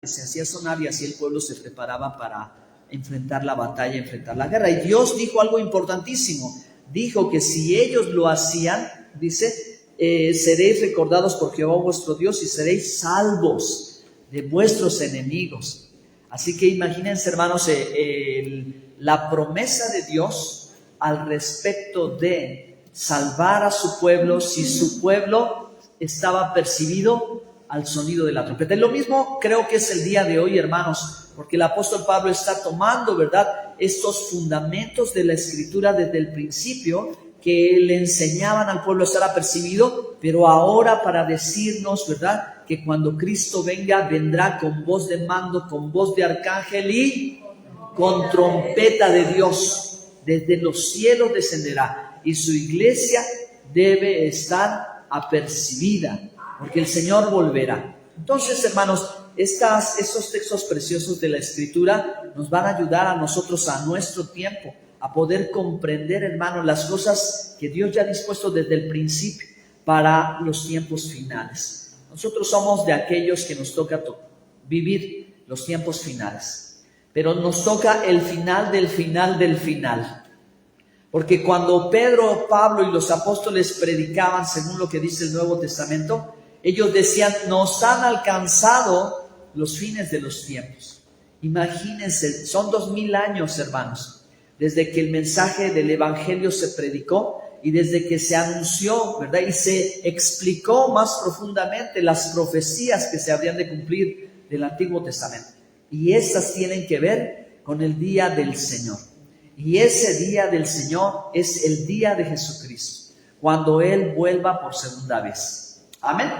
se hacía sonar y así el pueblo se preparaba para enfrentar la batalla, enfrentar la guerra. Y Dios dijo algo importantísimo. Dijo que si ellos lo hacían, dice, seréis recordados por Jehová vuestro Dios y seréis salvos de vuestros enemigos. Así que imagínense, hermanos, la promesa de Dios al respecto de salvar a su pueblo si su pueblo estaba percibido al sonido de la trompeta. Y lo mismo creo que es el día de hoy, hermanos, porque el apóstol Pablo está tomando, ¿verdad?, estos fundamentos de la Escritura desde el principio que le enseñaban al pueblo a estar apercibido, pero ahora para decirnos, ¿verdad?, que cuando Cristo venga, vendrá con voz de mando, con voz de arcángel y con trompeta de Dios. Desde los cielos descenderá y su iglesia debe estar apercibida, porque el Señor volverá. Entonces, hermanos, estos textos preciosos de la Escritura nos van a ayudar a nosotros, a nuestro tiempo, a poder comprender, hermanos, las cosas que Dios ya ha dispuesto desde el principio para los tiempos finales. Nosotros somos de aquellos que nos toca vivir los tiempos finales, pero nos toca el final del final del final. Porque cuando Pedro, Pablo y los apóstoles predicaban según lo que dice el Nuevo Testamento, ellos decían, nos han alcanzado los fines de los tiempos. Imagínense, son 2000 años, hermanos, desde que el mensaje del Evangelio se predicó y desde que se anunció, ¿verdad?, y se explicó más profundamente las profecías que se habrían de cumplir del Antiguo Testamento. Y estas tienen que ver con el día del Señor. Y ese día del Señor es el día de Jesucristo, cuando Él vuelva por segunda vez. Amén.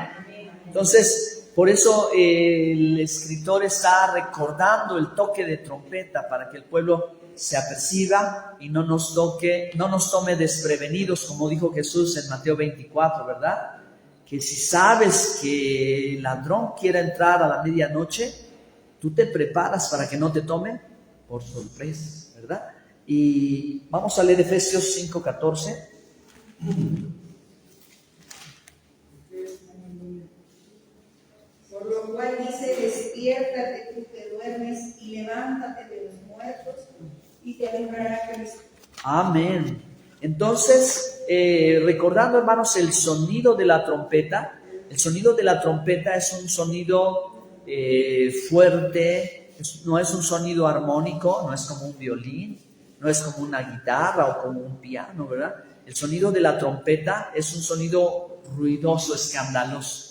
Entonces, por eso el escritor está recordando el toque de trompeta para que el pueblo se aperciba y no nos tome desprevenidos, como dijo Jesús en Mateo 24, ¿verdad? Que si sabes que el ladrón quiere entrar a la medianoche, tú te preparas para que no te tome por sorpresa, ¿verdad? Y vamos a leer Efesios 5:14. Por lo cual dice, despiértate tú que duermes y levántate de los muertos y te alumbrará Cristo. Amén. Entonces, recordando, hermanos, el sonido de la trompeta. El sonido de la trompeta es un sonido fuerte, no es un sonido armónico, no es como un violín, no es como una guitarra o como un piano, ¿verdad? El sonido de la trompeta es un sonido ruidoso, escandaloso.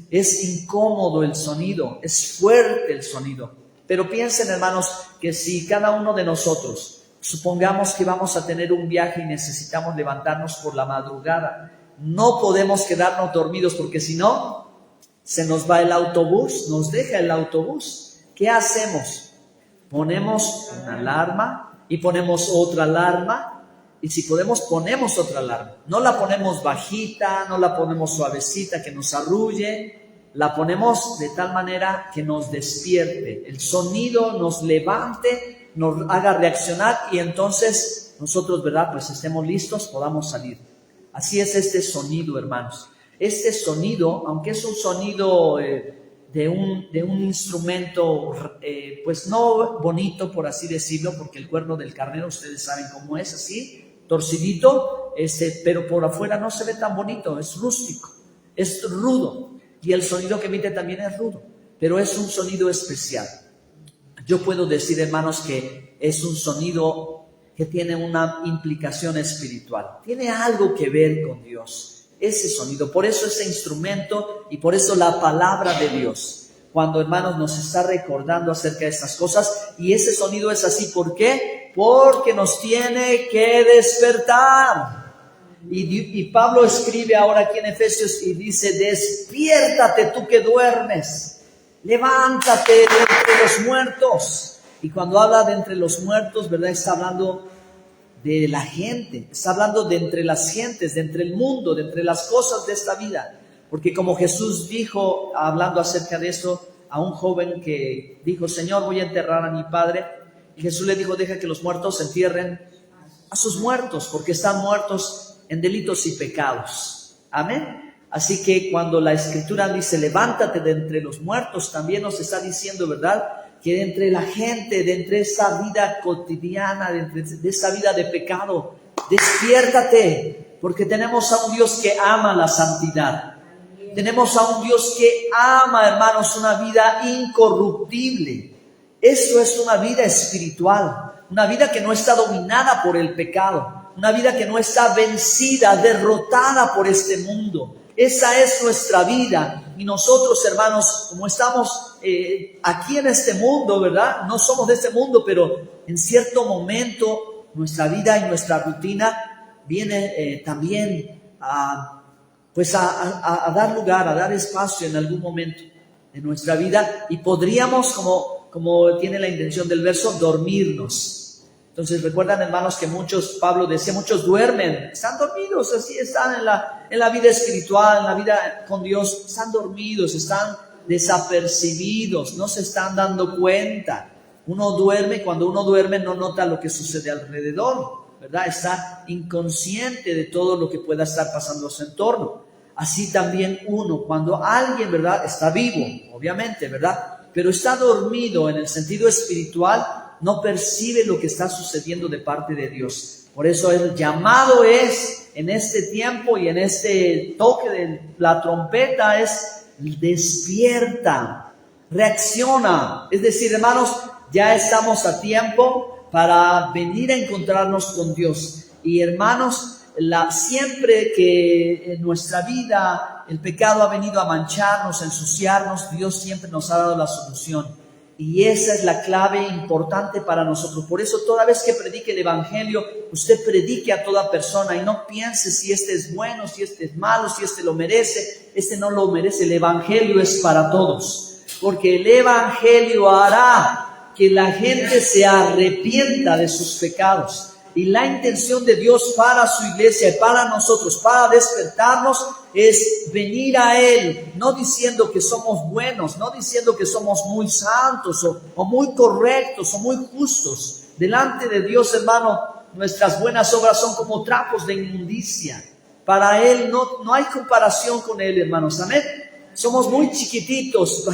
Es incómodo el sonido, es fuerte el sonido. Pero piensen, hermanos, que si cada uno de nosotros, supongamos que vamos a tener un viaje y necesitamos levantarnos por la madrugada, no podemos quedarnos dormidos porque si no, se nos va el autobús, nos deja el autobús. ¿Qué hacemos? Ponemos una alarma y ponemos otra alarma. Y si podemos, ponemos otra alarma. No la ponemos bajita, no la ponemos suavecita que nos arrulle. La ponemos de tal manera que nos despierte. El sonido nos levante, nos haga reaccionar y entonces nosotros, ¿verdad?, pues estemos listos, podamos salir. Así es este sonido, hermanos. Este sonido, aunque es un sonido de un instrumento, pues no bonito, por así decirlo, porque el cuerno del carnero, ustedes saben cómo es, así, torcidito, pero por afuera no se ve tan bonito, es rústico, es rudo. Y el sonido que emite también es rudo, pero es un sonido especial. Yo puedo decir, hermanos, que es un sonido que tiene una implicación espiritual. Tiene algo que ver con Dios, ese sonido. Por eso ese instrumento y por eso la palabra de Dios. Cuando, hermanos, nos está recordando acerca de estas cosas. Y ese sonido es así, ¿por qué? Porque nos tiene que despertar. Y Pablo escribe ahora aquí en Efesios y dice, despiértate tú que duermes, levántate de entre los muertos. Y cuando habla de entre los muertos, ¿verdad?, está hablando de la gente, está hablando de entre las gentes, de entre el mundo, de entre las cosas de esta vida. Porque como Jesús dijo, hablando acerca de eso, a un joven que dijo, Señor, voy a enterrar a mi padre. Y Jesús le dijo, deja que los muertos entierren a sus muertos, porque están muertos en delitos y pecados. Amén. Así que cuando la Escritura dice levántate de entre los muertos, también nos está diciendo, ¿verdad?, que de entre la gente, de entre esa vida cotidiana, de esa vida de pecado, despiértate, porque tenemos a un Dios que ama la santidad. Tenemos a un Dios que ama, hermanos, una vida incorruptible. Esto es una vida espiritual, una vida que no está dominada por el pecado, una vida que no está vencida, derrotada por este mundo. Esa es nuestra vida. Y nosotros, hermanos, como estamos aquí en este mundo, ¿verdad? No somos de este mundo, pero en cierto momento nuestra vida y nuestra rutina viene también a dar lugar, a dar espacio en algún momento de nuestra vida, y podríamos, como tiene la intención del verso, dormirnos. Entonces recuerdan, hermanos, que Pablo decía, muchos duermen, están dormidos, así están en la vida espiritual, en la vida con Dios, están dormidos, están desapercibidos, no se están dando cuenta. Cuando uno duerme no nota lo que sucede alrededor, ¿verdad? Está inconsciente de todo lo que pueda estar pasando a su entorno. Así también cuando alguien, ¿verdad?, está vivo, obviamente, ¿verdad?, pero está dormido en el sentido espiritual, no percibe lo que está sucediendo de parte de Dios. Por eso el llamado es, en este tiempo y en este toque de la trompeta, es despierta, reacciona. Es decir, hermanos, ya estamos a tiempo para venir a encontrarnos con Dios. Y hermanos, siempre que en nuestra vida el pecado ha venido a mancharnos, a ensuciarnos, Dios siempre nos ha dado la solución. Y esa es la clave importante para nosotros. Por eso toda vez que predique el Evangelio, usted predique a toda persona y no piense si este es bueno, si este es malo, si este lo merece, este no lo merece. El Evangelio es para todos, porque el Evangelio hará que la gente se arrepienta de sus pecados. Y la intención de Dios para su iglesia y para nosotros, para despertarnos, es venir a Él, no diciendo que somos buenos, no diciendo que somos muy santos o muy correctos o muy justos. Delante de Dios, hermano, nuestras buenas obras son como trapos de inmundicia. Para Él no hay comparación con Él, hermanos. Amén. Somos muy chiquititos.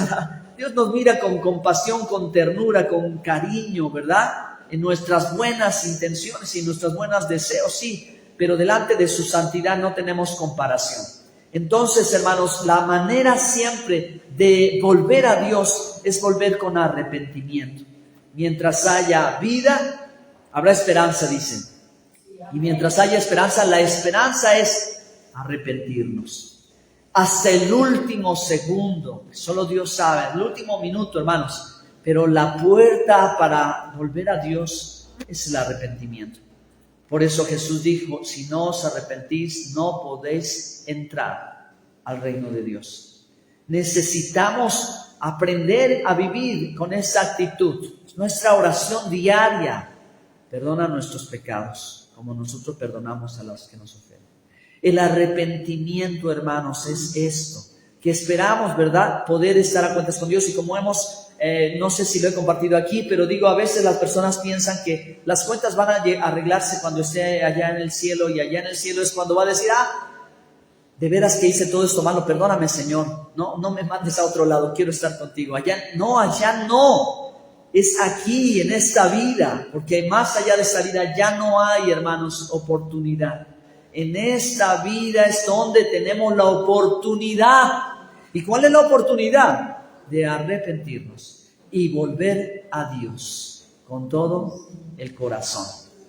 Dios nos mira con compasión, con ternura, con cariño, ¿verdad?, en nuestras buenas intenciones y en nuestros buenos deseos, sí, pero delante de su santidad no tenemos comparación. Entonces, hermanos, la manera siempre de volver a Dios es volver con arrepentimiento. Mientras haya vida, habrá esperanza, dicen. Y mientras haya esperanza, la esperanza es arrepentirnos. Hasta el último segundo, solo Dios sabe, el último minuto, hermanos. Pero la puerta para volver a Dios es el arrepentimiento. Por eso Jesús dijo, si no os arrepentís, no podéis entrar al reino de Dios. Necesitamos aprender a vivir con esa actitud. Nuestra oración diaria: perdona nuestros pecados, como nosotros perdonamos a los que nos ofenden. El arrepentimiento, hermanos, es esto, que esperamos, ¿verdad?, poder estar a cuentas con Dios. Y como no sé si lo he compartido aquí, pero digo, a veces las personas piensan que las cuentas van a arreglarse cuando esté allá en el cielo, y allá en el cielo es cuando va a decir, de veras que hice todo esto malo, perdóname, Señor, no me mandes a otro lado, quiero estar contigo. Allá no, es aquí, en esta vida, porque más allá de esta vida ya no hay, hermanos, oportunidad. En esta vida es donde tenemos la oportunidad. ¿Y cuál es la oportunidad? De arrepentirnos y volver a Dios con todo el corazón.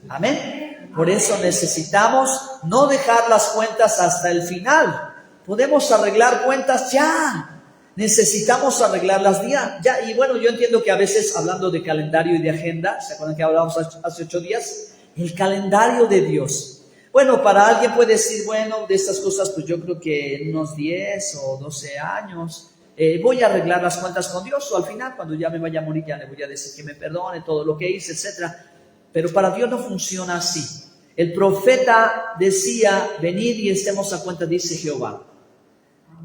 Amén. Por eso necesitamos no dejar las cuentas hasta el final. Podemos arreglar cuentas ya. Necesitamos arreglarlas ya. Y bueno, yo entiendo que a veces, hablando de calendario y de agenda, ¿se acuerdan que hablábamos hace 8 días? El calendario de Dios. Bueno, para alguien puede decir, bueno, de estas cosas, pues yo creo que en unos 10 o 12 años voy a arreglar las cuentas con Dios, o al final, cuando ya me vaya a morir, ya le voy a decir que me perdone todo lo que hice, etc. Pero para Dios no funciona así. El profeta decía, venid y estemos a cuenta, dice Jehová.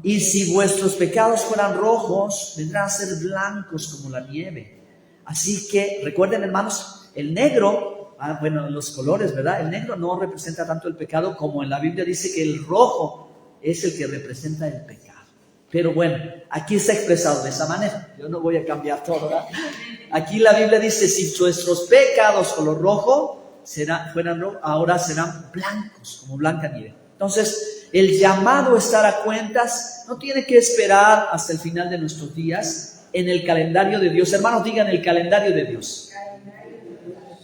Y si vuestros pecados fueran rojos, vendrán a ser blancos como la nieve. Así que, recuerden, hermanos, el negro, los colores, ¿verdad? El negro no representa tanto el pecado como en la Biblia dice que el rojo es el que representa el pecado. Pero bueno, aquí está expresado de esa manera. Yo no voy a cambiar todo, ¿verdad? Aquí la Biblia dice, si nuestros pecados color rojo fueran rojos, ahora serán blancos, como blanca nieve. Entonces, el llamado a estar a cuentas no tiene que esperar hasta el final de nuestros días en el calendario de Dios. Hermanos, digan el calendario de Dios.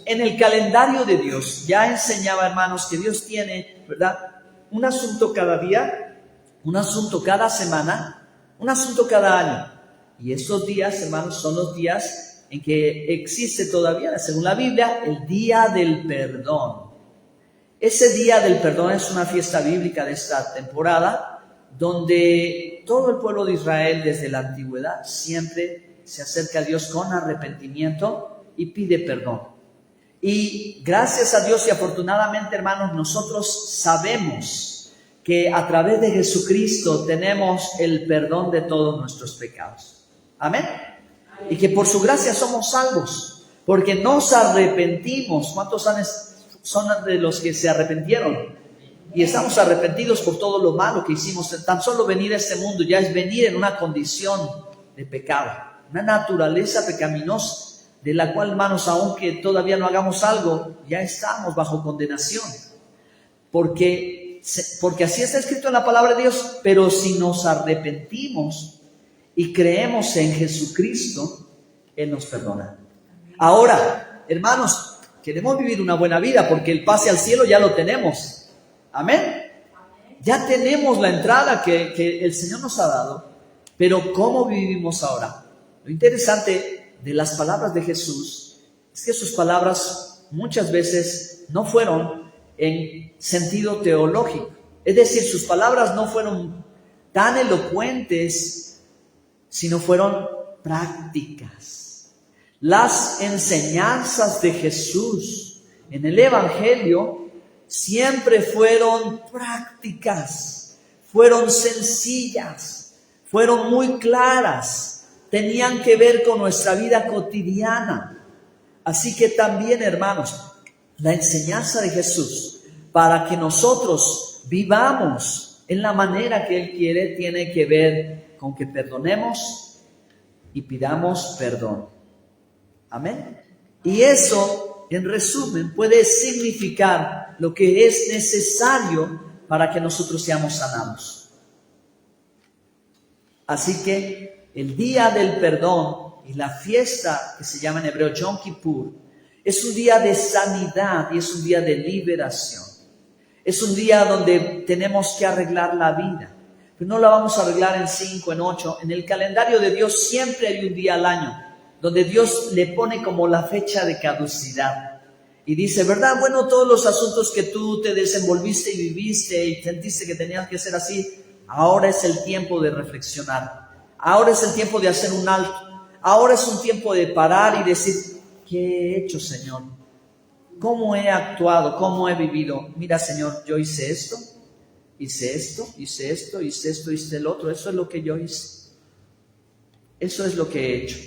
En el calendario de Dios, ya enseñaba, hermanos, que Dios tiene, ¿verdad?, un asunto cada día, un asunto cada semana, un asunto cada año. Y estos días, hermanos, son los días en que existe todavía, según la Biblia, el día del perdón. Ese día del perdón es una fiesta bíblica de esta temporada, donde todo el pueblo de Israel desde la antigüedad siempre se acerca a Dios con arrepentimiento y pide perdón. Y gracias a Dios y afortunadamente, hermanos, nosotros sabemos que a través de Jesucristo tenemos el perdón de todos nuestros pecados. Amén. Y que por su gracia somos salvos, porque nos arrepentimos. ¿Cuántos son de los que se arrepintieron? Y estamos arrepentidos por todo lo malo que hicimos. Tan solo venir a este mundo ya es venir en una condición de pecado, una naturaleza pecaminosa, de la cual, hermanos, aunque todavía no hagamos algo, ya estamos bajo condenación. Porque así está escrito en la palabra de Dios. Pero si nos arrepentimos y creemos en Jesucristo, Él nos perdona. Ahora, hermanos, queremos vivir una buena vida porque el pase al cielo ya lo tenemos. Amén. Ya tenemos la entrada que el Señor nos ha dado. Pero ¿cómo vivimos ahora? Lo interesante de las palabras de Jesús es que sus palabras muchas veces no fueron en sentido teológico. Es decir, sus palabras no fueron tan elocuentes, sino fueron prácticas. Las enseñanzas de Jesús en el Evangelio siempre fueron prácticas, fueron sencillas, fueron muy claras, tenían que ver con nuestra vida cotidiana. Así que también, hermanos, la enseñanza de Jesús para que nosotros vivamos en la manera que Él quiere tiene que ver con que perdonemos y pidamos perdón. Amén. Y eso, en resumen, puede significar lo que es necesario para que nosotros seamos sanados. Así que el día del perdón y la fiesta que se llama en hebreo Yom Kippur es un día de sanidad y es un día de liberación. Es un día donde tenemos que arreglar la vida. Pero no la vamos a arreglar en 5, en 8. En el calendario de Dios siempre hay un día al año donde Dios le pone como la fecha de caducidad. Y dice, ¿verdad? Bueno, todos los asuntos que tú te desenvolviste y viviste y sentiste que tenías que ser así, ahora es el tiempo de reflexionar. Ahora es el tiempo de hacer un alto. Ahora es un tiempo de parar y decir, ¿qué he hecho, Señor? ¿Cómo he actuado? ¿Cómo he vivido? Mira, Señor, yo hice esto, hice esto, hice esto, hice esto, hice el otro. Eso es lo que yo hice. Eso es lo que he hecho.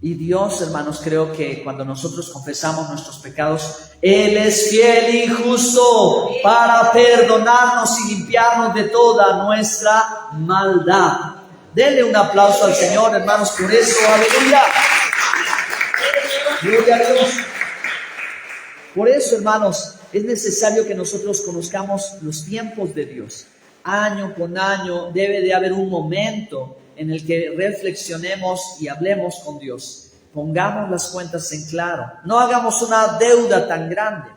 Y Dios, hermanos, creo que cuando nosotros confesamos nuestros pecados, Él es fiel y justo para perdonarnos y limpiarnos de toda nuestra maldad. Denle un aplauso al Señor, hermanos, por eso. ¡Aleluya! Gloria a Dios. Por eso, hermanos, es necesario que nosotros conozcamos los tiempos de Dios. Año con año debe de haber un momento en el que reflexionemos y hablemos con Dios. Pongamos las cuentas en claro. No hagamos una deuda tan grande.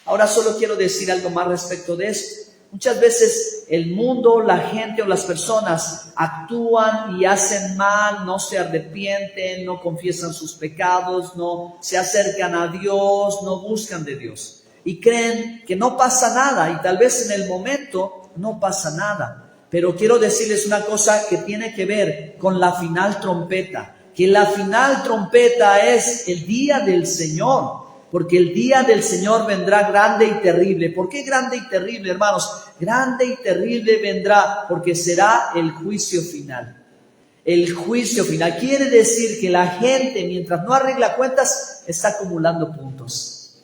Ahora solo quiero decir algo más respecto de esto. Muchas veces el mundo, la gente o las personas actúan y hacen mal, no se arrepienten, no confiesan sus pecados, no se acercan a Dios, no buscan de Dios. Y creen que no pasa nada y tal vez en el momento no pasa nada. Pero quiero decirles una cosa que tiene que ver con la final trompeta. Que la final trompeta es el día del Señor. Porque el día del Señor vendrá grande y terrible. ¿Por qué grande y terrible, hermanos? Grande y terrible vendrá porque será el juicio final. El juicio final quiere decir que la gente, mientras no arregla cuentas, está acumulando puntos.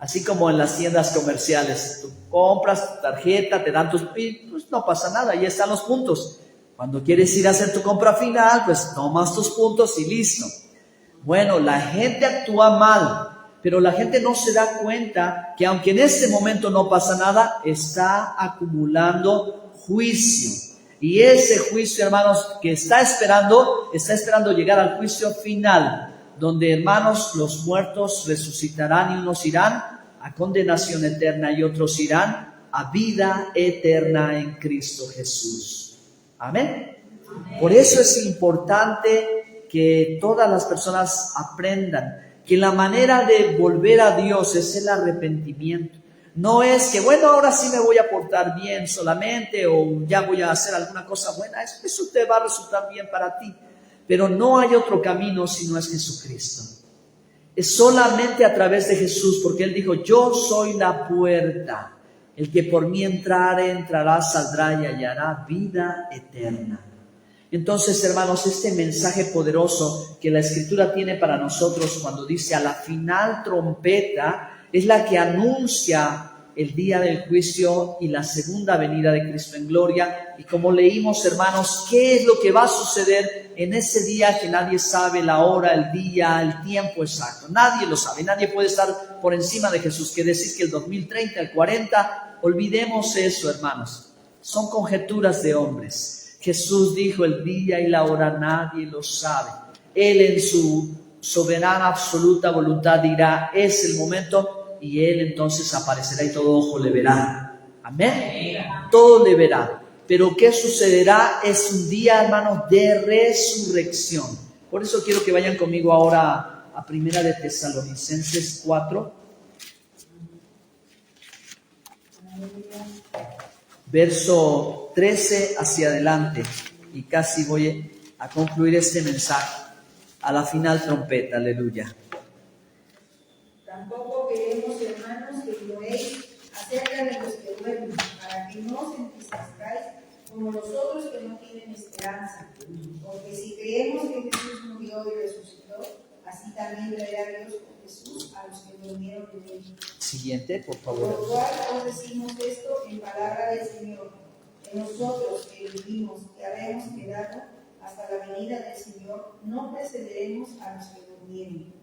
Así como en las tiendas comerciales, tú compras tu tarjeta, te dan tus, y pues no pasa nada, ahí están los puntos. Cuando quieres ir a hacer tu compra final, pues tomas tus puntos y listo. Bueno, la gente actúa mal, pero la gente no se da cuenta que aunque en este momento no pasa nada, está acumulando juicio. Y ese juicio, hermanos, que está esperando llegar al juicio final, donde, hermanos, los muertos resucitarán y unos irán a condenación eterna y otros irán a vida eterna en Cristo Jesús. Amén. Por eso es importante que todas las personas aprendan que la manera de volver a Dios es el arrepentimiento. No es que, bueno, ahora sí me voy a portar bien solamente o ya voy a hacer alguna cosa buena. Eso te va a resultar bien para ti. Pero no hay otro camino si no es Jesucristo. Es solamente a través de Jesús, porque Él dijo, yo soy la puerta. El que por mí entrare, entrará, saldrá y hallará vida eterna. Entonces, hermanos, este mensaje poderoso que la Escritura tiene para nosotros cuando dice a la final trompeta, es la que anuncia el día del juicio y la segunda venida de Cristo en gloria. Y como leímos, hermanos, ¿qué es lo que va a suceder en ese día que nadie sabe la hora, el día, el tiempo exacto? Nadie lo sabe, nadie puede estar por encima de Jesús. Que decir que el 2030, el 40, olvidemos eso, hermanos. Son conjeturas de hombres. Jesús dijo, el día y la hora nadie lo sabe. Él en su soberana absoluta voluntad dirá, es el momento, y Él entonces aparecerá y todo ojo le verá. Amén. Todo le verá. Pero ¿qué sucederá? Es un día, hermanos, de resurrección. Por eso quiero que vayan conmigo ahora a Primera de Tesalonicenses 4. Verso 13 hacia adelante, y casi voy a concluir este mensaje a la final trompeta, aleluya. Tampoco queremos, hermanos, que ignoréis acerca de los que duermen, para que no os entristezcáis como los otros que no tienen esperanza. Porque si creemos que Jesús murió y resucitó, así también traerá Dios con Jesús a los que durmieron en él. Siguiente, por favor. Por lo cual os decimos esto en palabra del Señor, que nosotros que vivimos, que habemos quedado hasta la venida del Señor, no precederemos a los que durmieron.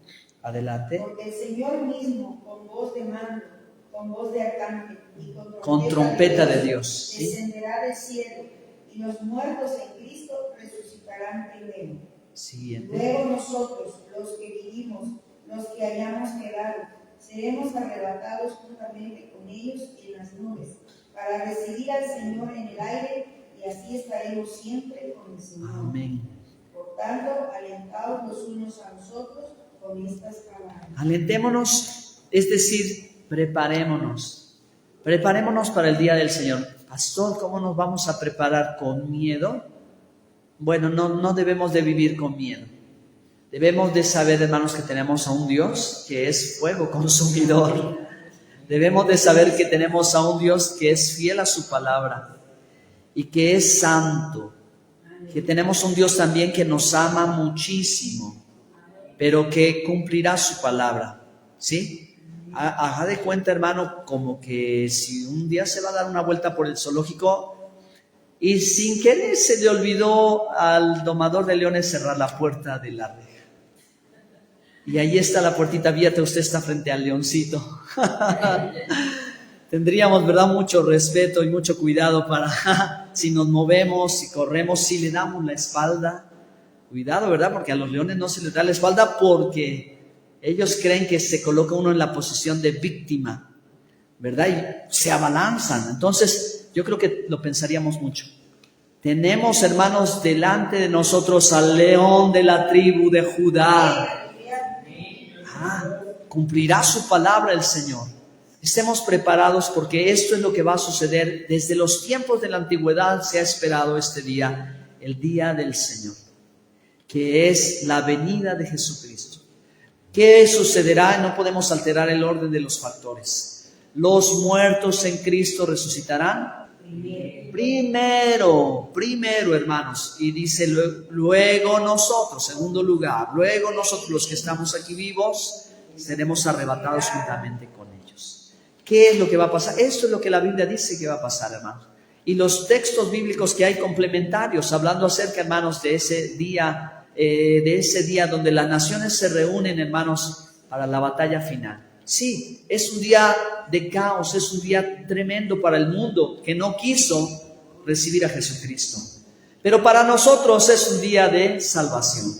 Adelante. Porque el Señor mismo, con voz de mando, con voz de arcángel y con trompeta de Dios, descenderá del cielo, y los muertos en Cristo resucitarán primero. Siguiente. Luego nosotros, los que vivimos, los que hayamos quedado, seremos arrebatados juntamente con ellos en las nubes, para recibir al Señor en el aire, y así estaremos siempre con el Señor. Amén. Por tanto, alentaos los unos a los otros con estas palabras. Alentémonos, es decir, preparémonos. Preparémonos para el día del Señor. Pastor, ¿cómo nos vamos a preparar? ¿Con miedo? Bueno, no debemos de vivir con miedo. Debemos de saber, hermanos, que tenemos a un Dios que es fuego consumidor. Debemos de saber que tenemos a un Dios que es fiel a su palabra y que es santo. Que tenemos un Dios también que nos ama muchísimo, pero que cumplirá su palabra. ¿Sí? Haga de cuenta, hermano, como que si un día se va a dar una vuelta por el zoológico y sin querer se le olvidó al domador de leones cerrar la puerta de la reja. Y ahí está la puertita abierta, usted está frente al leoncito. Tendríamos, ¿verdad?, mucho respeto y mucho cuidado para si nos movemos, si corremos, si le damos la espalda. Cuidado, ¿verdad? Porque a los leones no se les da la espalda porque ellos creen que se coloca uno en la posición de víctima, ¿verdad? Y se abalanzan. Entonces, yo creo que lo pensaríamos mucho. Tenemos, hermanos, delante de nosotros al león de la tribu de Judá. Cumplirá su palabra el Señor. Estemos preparados porque esto es lo que va a suceder. Desde los tiempos de la antigüedad se ha esperado este día, el día del Señor, que es la venida de Jesucristo. ¿Qué sucederá? No podemos alterar el orden de los factores. Los muertos en Cristo resucitarán primero, hermanos. Y dice luego nosotros, segundo lugar, luego nosotros los que estamos aquí vivos seremos arrebatados juntamente con ellos. ¿Qué es lo que va a pasar? Esto es lo que la Biblia dice que va a pasar, hermanos. Y los textos bíblicos que hay complementarios, hablando acerca, hermanos, de ese día donde las naciones se reúnen, hermanos, para la batalla final. Sí, es un día de caos, es un día tremendo para el mundo que no quiso recibir a Jesucristo. Pero para nosotros es un día de salvación.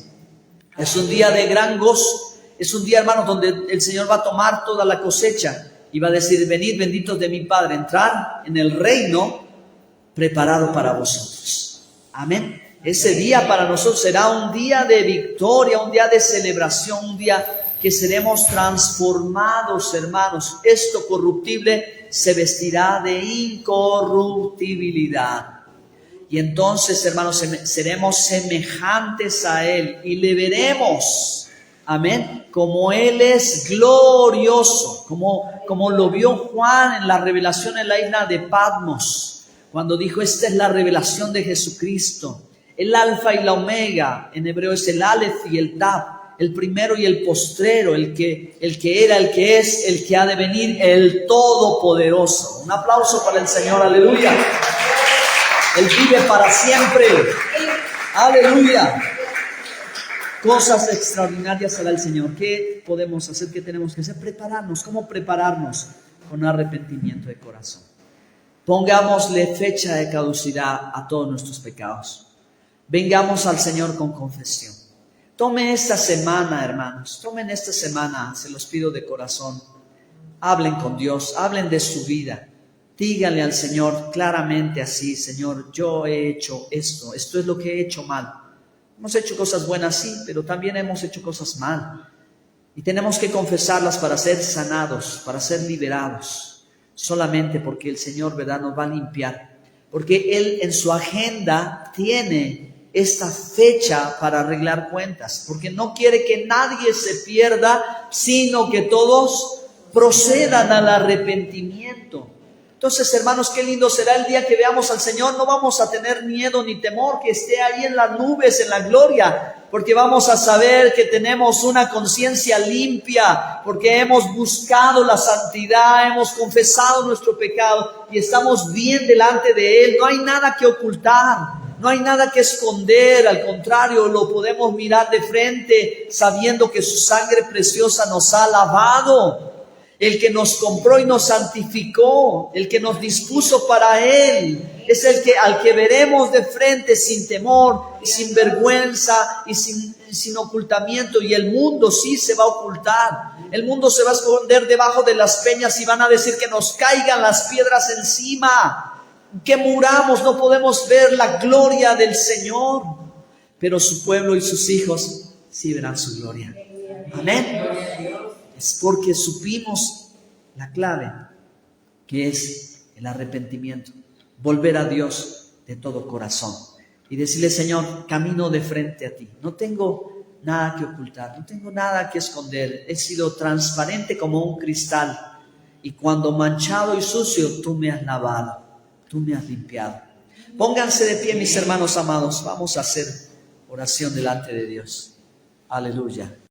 Es un día de gran gozo. Es un día, hermanos, donde el Señor va a tomar toda la cosecha y va a decir: venid, benditos de mi Padre, entrar en el reino preparado para vosotros. Amén. Ese día para nosotros será un día de victoria, un día de celebración, un día que seremos transformados, hermanos. Esto corruptible se vestirá de incorruptibilidad. Y entonces, hermanos, seremos semejantes a Él y le veremos, amén, como Él es glorioso, como lo vio Juan en la revelación en la isla de Patmos, cuando dijo: esta es la revelación de Jesucristo, el alfa y la omega. En hebreo es el alef y el taf, el primero y el postrero, el que era, el que es, el que ha de venir, el todopoderoso. Un aplauso para el Señor, aleluya. Él vive para siempre, aleluya. Cosas extraordinarias hará el Señor. ¿Qué podemos hacer? ¿Qué tenemos que hacer? Prepararnos. ¿Cómo prepararnos? Con arrepentimiento de corazón. Pongámosle fecha de caducidad a todos nuestros pecados. Vengamos al Señor con confesión. Tomen esta semana, hermanos, tomen esta semana, se los pido de corazón. Hablen con Dios, hablen de su vida. Díganle al Señor claramente así: Señor, yo he hecho esto es lo que he hecho mal. Hemos hecho cosas buenas, sí, pero también hemos hecho cosas mal. Y tenemos que confesarlas para ser sanados, para ser liberados. Solamente porque el Señor, ¿verdad?, nos va a limpiar. Porque Él en su agenda tiene esta fecha para arreglar cuentas, porque no quiere que nadie se pierda, sino que todos procedan al arrepentimiento. Entonces, hermanos, qué lindo será el día que veamos al Señor. No vamos a tener miedo ni temor, que esté ahí en las nubes, en la gloria, porque vamos a saber que tenemos una conciencia limpia, porque hemos buscado la santidad, hemos confesado nuestro pecado y estamos bien delante de Él. No hay nada que ocultar. No hay nada que esconder, al contrario, lo podemos mirar de frente sabiendo que su sangre preciosa nos ha lavado. El que nos compró y nos santificó, el que nos dispuso para Él, es al que veremos de frente sin temor, y sin vergüenza y sin ocultamiento. Y el mundo sí se va a ocultar. El mundo se va a esconder debajo de las peñas y van a decir que nos caigan las piedras encima, que muramos, no podemos ver la gloria del Señor, pero su pueblo y sus hijos sí verán su gloria. Amén. Es porque supimos la clave, que es el arrepentimiento, volver a Dios de todo corazón y decirle: Señor, camino de frente a ti, no tengo nada que ocultar, no tengo nada que esconder, he sido transparente como un cristal, y cuando manchado y sucio, tú me has lavado. Tú me has limpiado. Pónganse de pie, mis hermanos amados. Vamos a hacer oración delante de Dios. Aleluya.